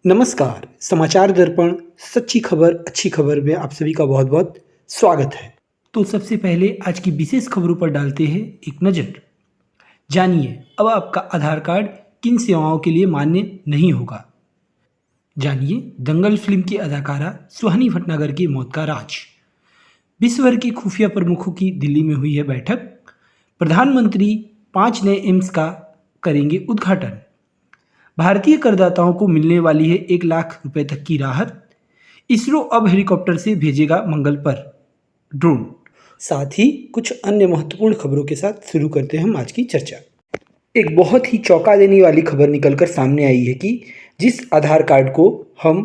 नमस्कार, समाचार दर्पण सच्ची खबर अच्छी खबर में आप सभी का बहुत बहुत स्वागत है। तो सबसे पहले आज की विशेष खबरों पर डालते हैं एक नज़र। जानिए अब आपका आधार कार्ड किन सेवाओं के लिए मान्य नहीं होगा। जानिए दंगल फिल्म की अदाकारा सुहानी भटनागर की मौत का राज। विश्व भर के खुफिया प्रमुखों की दिल्ली में हुई है बैठक। प्रधानमंत्री 5 नए एम्स का करेंगे उद्घाटन। भारतीय करदाताओं को मिलने वाली है 1 लाख रुपए तक की राहत। इसरो अब हेलीकॉप्टर से भेजेगा मंगल पर ड्रोन। साथ ही कुछ अन्य महत्वपूर्ण खबरों के साथ शुरू करते हैं हम आज की चर्चा। एक बहुत ही चौंका देने वाली खबर निकलकर सामने आई है कि जिस आधार कार्ड को हम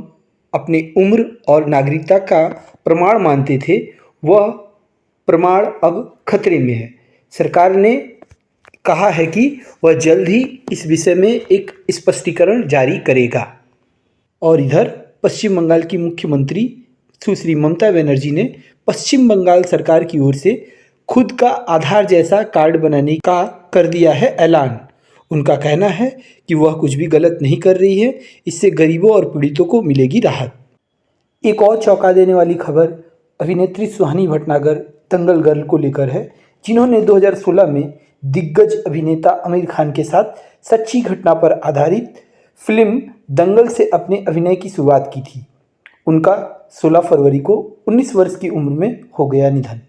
अपने उम्र और नागरिकता का प्रमाण मानते थे, वह प्रमाण अब खतरे में है। सरकार ने कहा है कि वह जल्द ही इस विषय में एक स्पष्टीकरण जारी करेगा। और इधर पश्चिम बंगाल की मुख्यमंत्री सुश्री ममता बनर्जी ने पश्चिम बंगाल सरकार की ओर से खुद का आधार जैसा कार्ड बनाने का कर दिया है ऐलान। उनका कहना है कि वह कुछ भी गलत नहीं कर रही है, इससे गरीबों और पीड़ितों को मिलेगी राहत। एक और चौंका देने वाली खबर अभिनेत्री सुहानी भटनागर दंगल गर्ल को लेकर है, जिन्होंने 2016 में दिग्गज अभिनेता आमिर खान के साथ सच्ची घटना पर आधारित फिल्म दंगल से अपने अभिनय की शुरुआत की थी। उनका 16 फरवरी को 19 वर्ष की उम्र में हो गया निधन।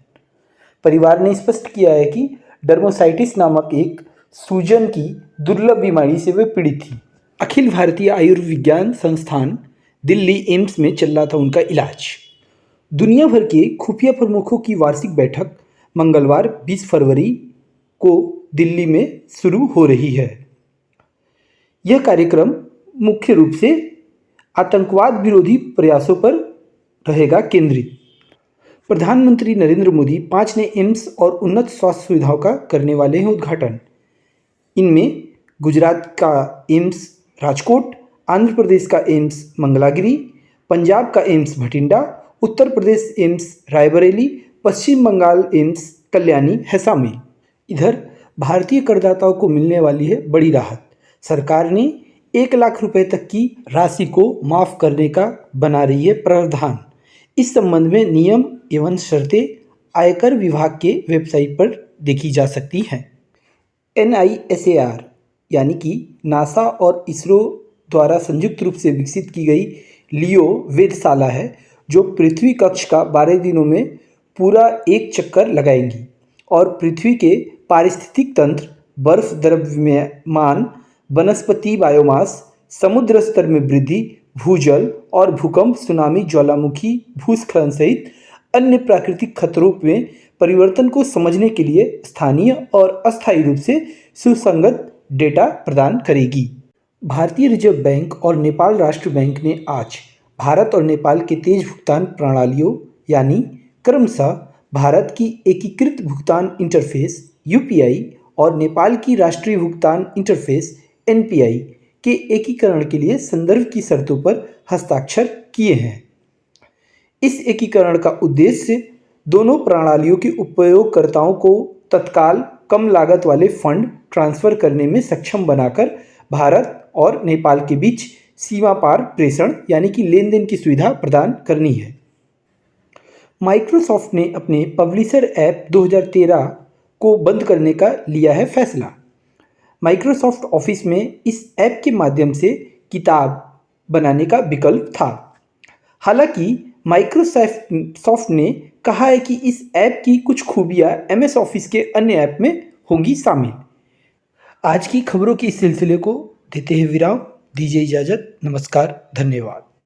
परिवार ने स्पष्ट किया है कि डर्मोसाइटिस नामक एक सूजन की दुर्लभ बीमारी से वे पीड़ित थी। अखिल भारतीय आयुर्विज्ञान संस्थान दिल्ली एम्स में चल रहा था उनका इलाज। दुनिया भर के खुफिया प्रमुखों की वार्षिक बैठक मंगलवार 20 फरवरी को दिल्ली में शुरू हो रही है। यह कार्यक्रम मुख्य रूप से आतंकवाद विरोधी प्रयासों पर रहेगा केंद्रित। प्रधानमंत्री नरेंद्र मोदी 5 नए एम्स और उन्नत स्वास्थ्य सुविधाओं का करने वाले हैं उद्घाटन। इनमें गुजरात का एम्स राजकोट, आंध्र प्रदेश का एम्स मंगलागिरी, पंजाब का एम्स भटिंडा, उत्तर प्रदेश एम्स रायबरेली, पश्चिम बंगाल एम्स कल्याणी है शामिल। इधर भारतीय करदाताओं को मिलने वाली है बड़ी राहत। सरकार ने 1 लाख रुपए तक की राशि को माफ़ करने का बना रही है प्रावधान। इस संबंध में नियम एवं शर्तें आयकर विभाग के वेबसाइट पर देखी जा सकती हैं। NISAR यानी कि नासा और इसरो द्वारा संयुक्त रूप से विकसित की गई लियो वेधशाला है, जो पृथ्वी कक्ष का 12 दिनों में पूरा एक चक्कर लगाएंगी और पृथ्वी के पारिस्थितिक तंत्र, बर्फ द्रव्यमान, वनस्पति बायोमास, समुद्र स्तर में वृद्धि, भूजल और भूकंप, सुनामी, ज्वालामुखी, भूस्खलन सहित अन्य प्राकृतिक खतरों में परिवर्तन को समझने के लिए स्थानीय और अस्थायी रूप से सुसंगत डेटा प्रदान करेगी। भारतीय रिजर्व बैंक और नेपाल राष्ट्र बैंक ने आज भारत और नेपाल के तेज भुगतान प्रणालियों यानी क्रमशः भारत की एकीकृत भुगतान इंटरफेस UPI और नेपाल की राष्ट्रीय भुगतान इंटरफेस NPI के एकीकरण के लिए संदर्भ की शर्तों पर हस्ताक्षर किए हैं। इस एकीकरण का उद्देश्य दोनों प्रणालियों के उपयोगकर्ताओं को तत्काल कम लागत वाले फंड ट्रांसफ़र करने में सक्षम बनाकर भारत और नेपाल के बीच सीमा पार प्रेषण यानी कि लेन देन की सुविधा प्रदान करनी है। माइक्रोसॉफ्ट ने अपने पब्लिशर ऐप 2013 को बंद करने का लिया है फैसला। माइक्रोसॉफ्ट ऑफिस में इस ऐप के माध्यम से किताब बनाने का विकल्प था। हालांकि माइक्रोसॉफ्ट ने कहा है कि इस ऐप की कुछ खूबियां MS ऑफिस के अन्य ऐप में होंगी शामिल। आज की खबरों के इस सिलसिले को देते हैं विराम। दीजिए इजाज़त। नमस्कार, धन्यवाद।